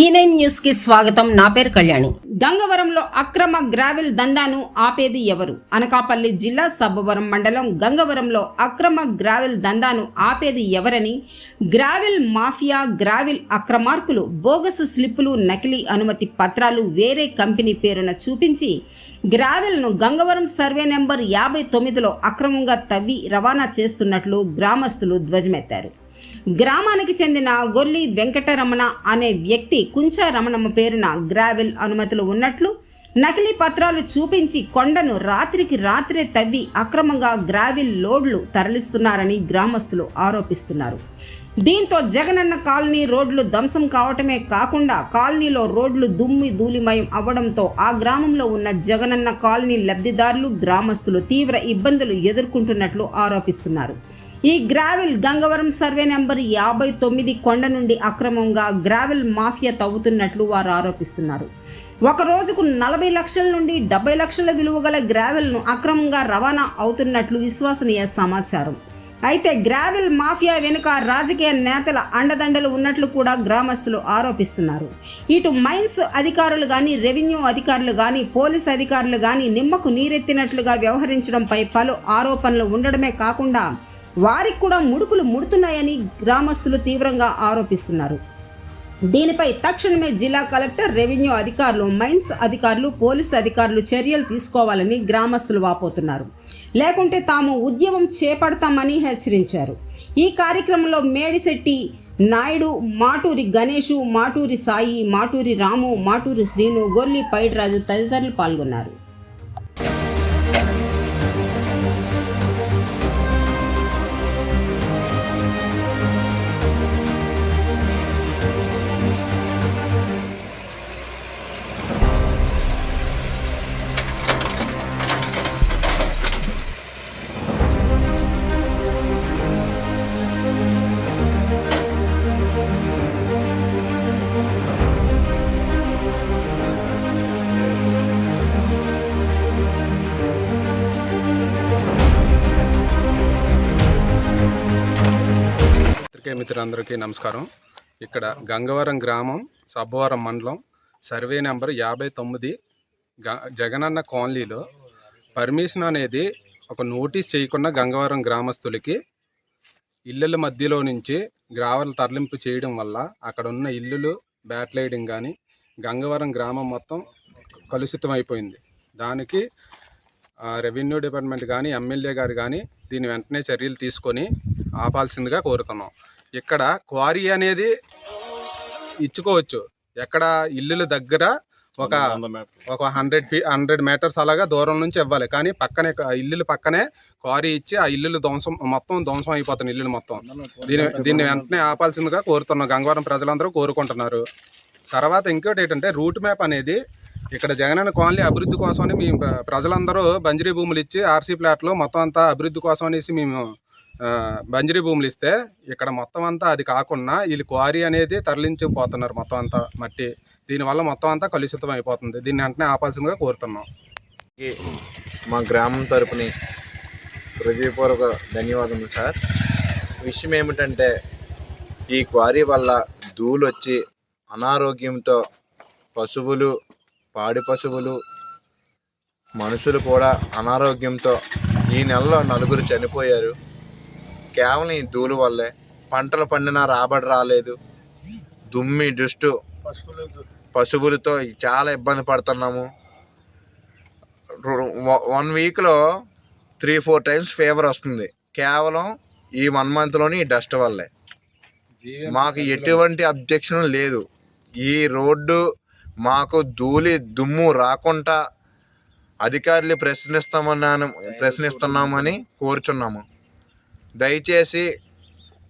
E9 news కి స్వాగతం. నా పేరు కళ్యాణి. గంగవరంలో అక్రమ గ్రావెల్ దందాను ఆపేది ఎవరు? అనకాపల్లి జిల్లా సబ్బవరం మండలం గంగవరంలో అక్రమ గ్రావెల్ దందాను ఆపేది ఎవరని గ్రావెల్ మాఫియా, గ్రావెల్ అక్రమార్కులు బోగస్ స్లిప్పులు, నకిలీ అనుమతి పత్రాలు వేరే కంపెనీ పేరున చూపించి గ్రావెల్ను గంగవరం సర్వే నెంబర్ 59లో అక్రమంగా తవ్వి రవాణా చేస్తున్నట్లు గ్రామస్తులు ధ్వజమెత్తారు. గ్రామానికి చెందిన గొల్లి వెంకటరమణ అనే వ్యక్తి కుంచా రమణమ్మ పేరున గ్రావెల్ అనుమతులు ఉన్నట్లు నకిలీ పత్రాలు చూపించి కొండను రాత్రికి రాత్రే తవ్వి అక్రమంగా గ్రావెల్ లోడ్లు తరలిస్తున్నారని గ్రామస్తులు ఆరోపిస్తున్నారు. దీంతో జగనన్న కాలనీ రోడ్లు ధ్వంసం కావటమే కాకుండా కాలనీలో రోడ్లు దుమ్మి ధూళిమయం అవ్వడంతో ఆ గ్రామంలో ఉన్న జగనన్న కాలనీ లబ్ధిదారులు, గ్రామస్తులు తీవ్ర ఇబ్బందులు ఎదుర్కొంటున్నట్లు ఆరోపిస్తున్నారు. ఈ గ్రావెల్ గంగవరం సర్వే నెంబర్ 59 కొండ నుండి అక్రమంగా గ్రావెల్ మాఫియా తవ్వుతున్నట్లు వారు ఆరోపిస్తున్నారు. ఒక రోజుకు 40 లక్షల నుండి 70 లక్షల విలువ గల గ్రావెల్ను అక్రమంగా రవాణా అవుతున్నట్లు విశ్వసనీయ సమాచారం. అయితే గ్రావెల్ మాఫియా వెనుక రాజకీయ నేతల అండదండలు ఉన్నట్లు కూడా గ్రామస్తులు ఆరోపిస్తున్నారు. ఇటు మైన్స్ అధికారులు కానీ, రెవెన్యూ అధికారులు కానీ, పోలీస్ అధికారులు కానీ నిమ్మకు నీరెత్తినట్లుగా వ్యవహరించడంపై పలు ఆరోపణలు ఉండడమే కాకుండా వారికి కూడా ముడుపులు ముడుతున్నాయని గ్రామస్తులు తీవ్రంగా ఆరోపిస్తున్నారు. దీనిపై తక్షణమే జిల్లా కలెక్టర్, రెవెన్యూ అధికారులు, మైన్స్ అధికారులు, పోలీస్ అధికారులు చర్యలు తీసుకోవాలని గ్రామస్తులు వాపోతున్నారు. లేకుంటే తాము ఉద్యమం చేపడతామని హెచ్చరించారు. ఈ కార్యక్రమంలో మేడిశెట్టి నాయుడు, మాటూరి గణేషు, మాటూరి సాయి, మాటూరి రాము, మాటూరి శ్రీను, గొర్లి పైడిరాజు తదితరులు పాల్గొన్నారు. మిత్రులందరికీ నమస్కారం. ఇక్కడ గంగవరం గ్రామం, సబ్బవరం మండలం, సర్వే నెంబర్ 59 జగనన్న కాలనీలో పర్మిషన్ అనేది ఒక నోటీస్ చేయకుండా గంగవరం గ్రామస్తులకి ఇళ్ళల మధ్యలో నుంచి గ్రావెల్ తరలింపు చేయడం వల్ల అక్కడ ఉన్న ఇల్లులు బ్యాట్లైడింగ్ కానీ గంగవరం గ్రామం మొత్తం కలుషితం అయిపోయింది. దానికి రెవెన్యూ డిపార్ట్మెంట్ కానీ, ఎమ్మెల్యే గారు కానీ దీని వెంటనే చర్యలు తీసుకొని ఆపాల్సిందిగా కోరుతున్నాం. ఇక్కడ క్వారీ అనేది ఇచ్చుకోవచ్చు. ఎక్కడ ఇల్లుల దగ్గర ఒక 100 మీటర్స్ అలాగా దూరం నుంచి ఇవ్వాలి. కానీ పక్కనే ఇల్లులు పక్కనే క్వారీ ఇచ్చి ఆ ఇల్లులు ధ్వంసం అయిపోతుంది. ఇల్లులు మొత్తం దీన్ని వెంటనే ఆపాల్సిందిగా కోరుతున్నాం. గంగవరం ప్రజలందరూ కోరుకుంటున్నారు. తర్వాత ఇంకోటి ఏంటంటే రూట్ మ్యాప్ అనేది ఇక్కడ జగనన్న కాలనీ అభివృద్ధి కోసమని మేము ప్రజలందరూ బంజరీ భూములు ఇచ్చి ఆర్సీ ప్లాట్లో మొత్తం అంతా అభివృద్ధి కోసం అనేసి మేము బంజరీ భూములు ఇస్తే ఇక్కడ మొత్తం అంతా అది కాకుండా వీళ్ళు క్వారీ అనేది తరలించిపోతున్నారు. మొత్తం అంతా మట్టి, దీనివల్ల మొత్తం అంతా కలుషితం అయిపోతుంది. దీన్ని వెంటనే ఆపాల్సిందిగా కోరుతున్నాం. మా గ్రామం తరపుని హృదయపూర్వక ధన్యవాదములు సార్. విషయం ఏమిటంటే ఈ క్వారీ వల్ల ధూళి వచ్చి అనారోగ్యంతో పశువులు, పాడి పశువులు, మనుషులు కూడా అనారోగ్యంతో ఈ నెలలో 4 చనిపోయారు. కేవలం ఈ ధూళి వల్లే. పంటలు పండినా రాబడి రాలేదు. దుమ్మి దుష్టు పశువులతో చాలా ఇబ్బంది పడుతున్నాము. 1 వీక్లో 3-4 టైమ్స్ ఫీవర్ వస్తుంది. కేవలం ఈ 1 మంత్లోని ఈ డస్ట్ వల్లే. మాకు ఎటువంటి అబ్జెక్షన్ లేదు. ఈ రోడ్డు మాకు ధూళి దుమ్ము రాకుండా అధికారులు ప్రశ్నిస్తున్నామని కోరుచున్నాము. దయచేసి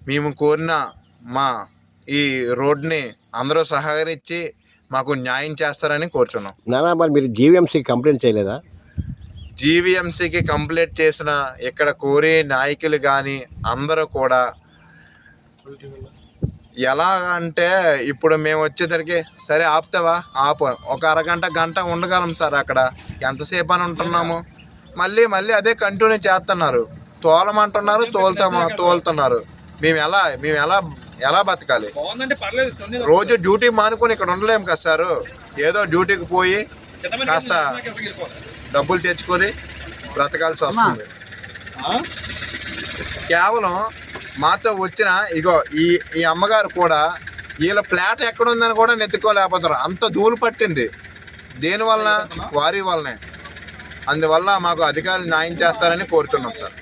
మేము కోరిన మా ఈ రోడ్ని అందరూ సహకరించి మాకు న్యాయం చేస్తారని కోరుచున్నాం. మరి మీరు జీవీఎంసీకి కంప్లైంట్ చేయలేదా? జీవీఎంసీకి కంప్లైంట్ చేసిన ఇక్కడ కోరే నాయకులు కానీ అందరూ కూడా ఎలా అంటే ఇప్పుడు మేము వచ్చేసరికి సరే ఆపుతావా ఆపు, ఒక గంట ఉండగలం సార్. అక్కడ ఎంతసేపు అని ఉంటున్నాము. మళ్ళీ అదే కంటిన్యూ చేస్తున్నారు. తోలమంటున్నారు, తోలుతున్నారు. మేము ఎలా ఎలా బతకాలి? రోజు డ్యూటీ మానుకొని ఇక్కడ ఉండలేము కదా సార్. ఏదో డ్యూటీకి పోయి కాస్త డబ్బులు తెచ్చుకొని బ్రతకాల్సి వస్తుంది. కేవలం మాతో వచ్చిన ఇగో ఈ అమ్మగారు కూడా వీళ్ళ ప్లాట్ ఎక్కడుందని కూడా నెత్తుకోలేకపోతారు. అంత ధూళి పట్టింది. దేనివల్ల? వారి వల్లనే. అందువల్ల మాకు అధికారులు న్యాయం చేస్తారని కోరుతున్నాం సార్.